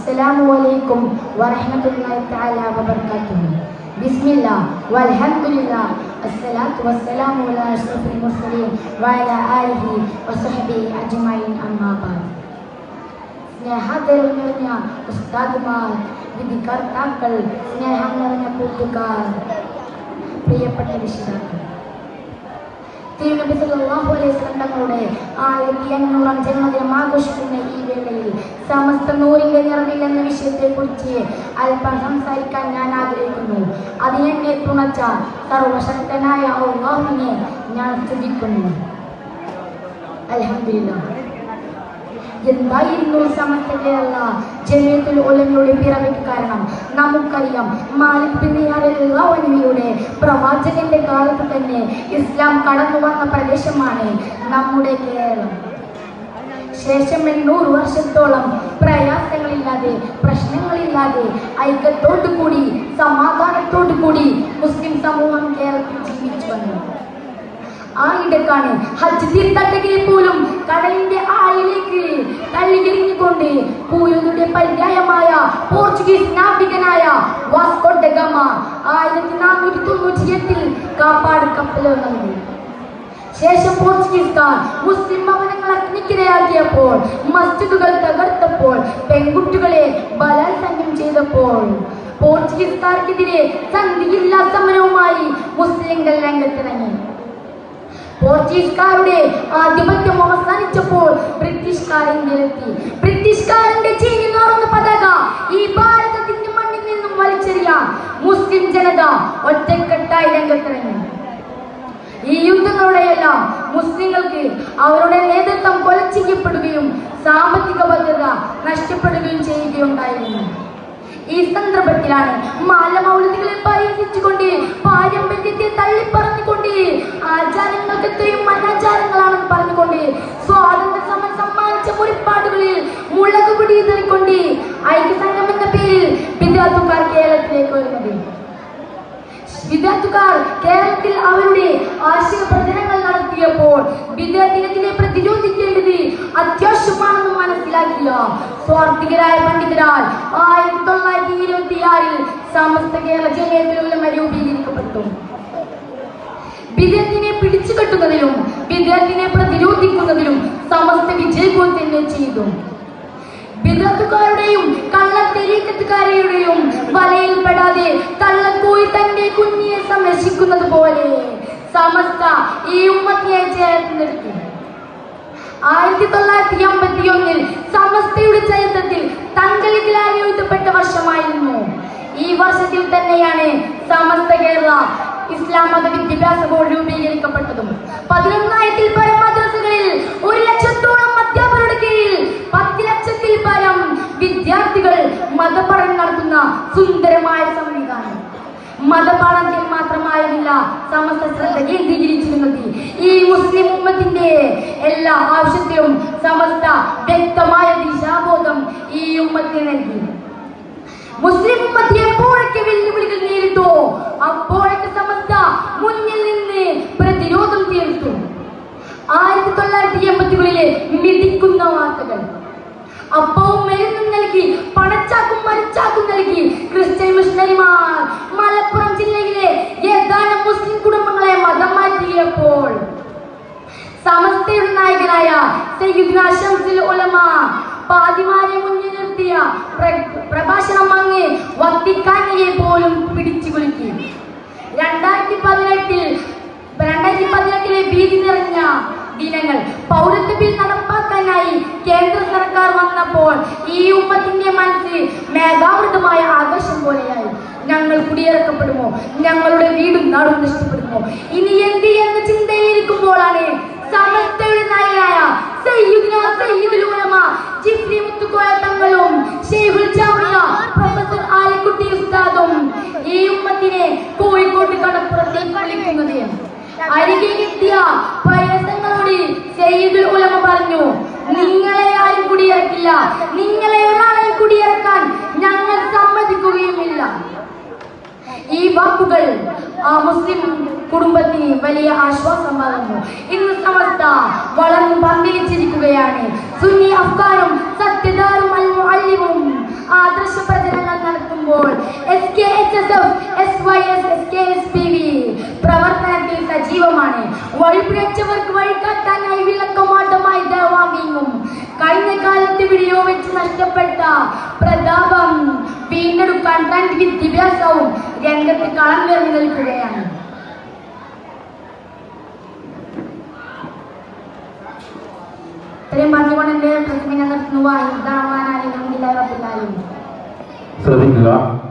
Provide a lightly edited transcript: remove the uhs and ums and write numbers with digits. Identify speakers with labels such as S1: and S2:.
S1: Assalamualaikum warahmatullahi ta'ala wabarakatuh. Bismillah walhamdulillah assalatu wassalamu ala asyrafil mursalin wa ala alihi wa sahbihi ajma'in amma ba'd. സ്നേഹം നിറഞ്ഞ ഉസ്താദുമാർ, വിധികർത്താക്കൾ, സ്നേഹം നിറഞ്ഞ കൂട്ടുകാർ, പ്രിയപ്പെട്ട രക്ഷിതാക്കൾ, തിരുനബി സല്ലല്ലാഹു അലൈഹി വസല്ലം തങ്ങളുടെ 1500 ജന്മദിനം ആഘോഷിക്കുന്ന ഈ വേളയിൽ സമസ്ത നൂറിന്റെ നിറവിൽ എന്ന വിഷയത്തെക്കുറിച്ച് അല്പം സംസാരിക്കാൻ ഞാൻ ആഗ്രഹിക്കുന്നു. അതിനെന്നെ തുണച്ച സർവശക്തനായ അല്ലാഹുവിനെ ഞാൻ സ്തുതിക്കുന്നു. അൽഹംദുലില്ലാഹ്. എന്തായിരുന്നു സമസ്ത കേരള ജമിയത്തുൽ ഉലമയുടെ പിറവിക്ക് കാരണം? നമുക്കറിയാം, മാലിക് ബിൻ ദിനാറിന്റെ പ്രവാചകന്റെ കാലത്ത് തന്നെ ഇസ്ലാം കടന്നു വന്ന പ്രദേശമാണ് നമ്മുടെ കേരളം. ശേഷം 800 വർഷത്തോളം പ്രയാസങ്ങളില്ലാതെ, പ്രശ്നങ്ങളില്ലാതെ, ഐക്യത്തോടു കൂടി, സമാധാനത്തോടു കൂടി മുസ്ലിം സമൂഹം കേരളത്തിൽ ജീവിച്ചു വന്നു. ആ ഇടക്കാണ് ഹജ്ജ് തീർത്ഥാടകരെ പോലും കടലിന്റെ ആഴിലേക്ക് തള്ളിയെറിഞ്ഞുകൊണ്ട് പൂരയുടെ പര്യായമായ പോർച്ചുഗീസ് നാവികനായ വാസ്കോ ഡ ഗാമ 1498 കാപ്പാട് കപ്പൽ വന്നു. ശേഷം പോർച്ചുഗീസുകാർ മുസ്ലിം ഭവനങ്ങൾ അഗ്നിക്കിരയാക്കിയപ്പോൾ, മസ്ജിദുകൾ തകർത്തപ്പോൾ, പെൺകുട്ടികളെ ബലാത്സംഗം ചെയ്തപ്പോൾ പോർച്ചുഗീസുകാർക്കെതിരെ സന്ധിയില്ലാ സമരവുമായി മുസ്ലിംകൾ രംഗത്തിറങ്ങി. പോർച്ചുഗീസുകാരുടെ ആധിപത്യം അവസാനിച്ചപ്പോൾ ബ്രിട്ടീഷുകാർ ഇന്ത്യയിലെത്തി. ബ്രിട്ടീഷുകാരന്റെ ചീഞ്ഞുനാറുന്ന പതാക ഈ ഭാരതത്തിന്റെ മണ്ണിൽ നിന്നും വലിച്ചെറിയാൻ മുസ്ലിം ജനത ഒറ്റക്കെട്ടായി രംഗത്തിറങ്ങി. ഈ യുദ്ധങ്ങളുടെയെല്ലാം മുസ്ലിങ്ങൾക്ക് അവരുടെ നേതൃത്വം കൊല ചെയ്യപ്പെടുകയും സാമ്പത്തിക ഭദ്രത നഷ്ടപ്പെടുകയും ചെയ്യുകയുണ്ടായിരുന്നു. ഈ സന്ദർഭത്തിലാണ് മാലമൗലികളെ പരിഹസിച്ചുകൊണ്ട്, പാരമ്പര്യത്തെ തള്ളിപ്പറഞ്ഞുകൊണ്ട്, ആചാരങ്ങൾക്ക് എത്രയും അനാചാരങ്ങളാണെന്ന് പറഞ്ഞുകൊണ്ട്, സ്വാതന്ത്ര്യ സമരം സമ്മാനിച്ച മുറിപ്പാടുകളിൽ മുളക് പിടിയിക്കൊണ്ട് ഐക്യസംഘം എന്ന പേരിൽ വിദ്യാർത്ഥിക്കാർ കേരളത്തിലേക്ക് വരുന്നത്. വിദ്യാർത്ഥിക്കാർ കേരളത്തിൽ അവരുടെ ആശയ പ്രചരണങ്ങൾ നടത്തിയപ്പോൾ വിദ്യാർത്ഥികളെ പ്രതിരോധിക്കേണ്ടത് അത്യാവശ്യമാണെന്ന് മനസ്സിലാക്കിയ സ്വാർത്ഥികരായ പണ്ഡിതരാൽ 1926 സമസ്ത കേരള ജമിയത്തുൽ ഉലമ രൂപീകരിക്കപ്പെട്ടു. വിദ്യാർത്ഥിനെ പിടിച്ചുകെട്ടുന്നതിലും വിദ്യാർത്ഥിനെ പ്രതിരോധിക്കുന്നതിലും സമസ്ത വിജയിക്കുക തന്നെ ചെയ്തു. വിദ്യാർത്ഥിക്കാരുടെയും കള്ളത്തെരീക്കത്തുകാരുടെയും വലയിൽപ്പെടാതെ കള്ളക്കോയി തന്റെ കുഞ്ഞിനെ സംരക്ഷിക്കുന്നത് പോലെ സമസ്ത ഈ ഉമ്മത്തിനെ ചേർത്ത് നിർത്തി. 1951 സമസ്തയുടെ ചരിത്രത്തിൽ തങ്കലിതിലായി എഴുതപ്പെട്ട വർഷമായിരുന്നു. ഈ വർഷത്തിൽ തന്നെയാണ് സമസ്ത കേരള ഇസ്ലാം മത വിദ്യാഭ്യാസ ബോർഡ് രൂപീകരിക്കപ്പെട്ടതും 11,000-ൽ പരം മദ്രസകളിൽ 1,00,000-ഓളം അധ്യാപകരുടെ കീഴിൽ 10 ലക്ഷത്തിൽ പരം വിദ്യാർത്ഥികൾ മതപഠനം നടത്തുന്ന സുന്ദരമായ സംവിധാനം. മതപാഠത്തിൽ മാത്രമായിരുന്നില്ല സമസ്ത ശ്രദ്ധ കേന്ദ്രീകരിച്ചിരുന്നത്. ഈ മുസ്ലിം ഉമ്മത്തിന്റെ എല്ലാ ആവശ്യത്തിലും സമസ്ത വ്യക്തമായ ദിശാബോധം ഈ ഉമ്മത്തിന് നൽകി. മുസ്ലിം ഉമ്മത്തെ എപ്പോഴൊക്കെ വെല്ലുവിളികൾ നേരിട്ടോ അപ്പോഴൊക്കെ സമസ്ത മുന്നിൽ നിന്ന് പ്രതിരോധം തീർത്തു. 1980-കളിലെ മിടിക്കുന്ന വാർത്തകൾ അപ്പവും മരുന്നും നൽകി, പണച്ചാക്കും മരച്ചാക്കും നൽകി ക്രിസ്ത്യൻ മിഷണറിമാർ മലപ്പുറം ജില്ലയിലെ ഏതാനും മുസ്ലിം കുടുംബങ്ങളെ മതം മാറ്റിയപ്പോൾ സമസ്തയുടെ നായകനായ സയ്യിദുനാ ശംസുൽ ഉലമ പാതിമാരെ മുന്നിൽ നിർത്തിയ പ്രഭാഷണം അങ്ങ് വത്തിക്കാനിയെ പോലും പിടിച്ചു കുലുക്കി. 2018-ലെ ഭീതി നിറഞ്ഞ ദിനങ്ങൾ പൗരത്വ ബിൽ നടപ്പാക്കാനായി കേന്ദ്ര സർക്കാർ വന്നപ്പോൾ ഈ ഉമ്മത്തിന്റെ മനസ്സ് മേഘാവൃതമായ ആകാശം പോലെയായി. ഞങ്ങൾ കുടിയിറക്കപ്പെടുമോ? ഞങ്ങളുടെ വീടും നാടും നഷ്ടപ്പെടുമോ? ഇനി എന്ത് എന്ന ചിന്തയിലിരിക്കുമ്പോഴാണ് സമസ്തയുടെ നായകനായ സയ്യിദുൽ ഉലമ ജിഫ്രി മുത്തുക്കോയ തങ്ങളും ശൈഖുൽ ജാമിയ പ്രൊഫസർ ആലിക്കുട്ടി ഉസ്താദും ഈ ഉമ്മത്തിനെ കോഴിക്കോട് കടപ്പുറത്തേക്ക് വിളിക്കുന്നത്. അരികെ എത്തിയ പ്രയാസങ്ങളോട് സയ്യിദുൽ ഉലമ പറഞ്ഞു, നിങ്ങളെ ആരും കുടിയിറക്കില്ല, നിങ്ങളെ ഒരാളെ കുടിയിറക്കാൻ ഞങ്ങൾ സമ്മതിക്കുകയുമില്ല. ഈ വാക്കുകൾ ആ മുസ്ലിം കുടുംബത്തിന് വലിയ ആശ്വാസം പകർന്നു. ഇന്ന് സമസ്ത വളർന്നു പന്തലിച്ചിരിക്കുകയാണ്. സുന്നി അഫ്ഗാനും സത്യദാറും അൽ മുഅല്ലിമും ആ പ്രവർത്തനത്തിൽ സജീവമാണ്. വഴിപിഴച്ചവർക്ക് വഴികാട്ടാനായി വിളക്കമാട്ടമായി ദേവാംഗീങ്ങും. കഴിഞ്ഞ കാലത്ത് വീഡിയോ വെച്ച് നഷ്ടപ്പെട്ട പ്രതാപം വീണ്ടെടുക്കാൻ തന്റെ വിദ്യാഭ്യാസവും രംഗത്ത് കളം നിറഞ്ഞു നിൽക്കുകയാണ്. ഇത്രയും പറഞ്ഞുകൊണ്ട് എന്റെ പ്രതിമ നിർത്തുന്നു.
S2: ശ്രദ്ധിക്കുക.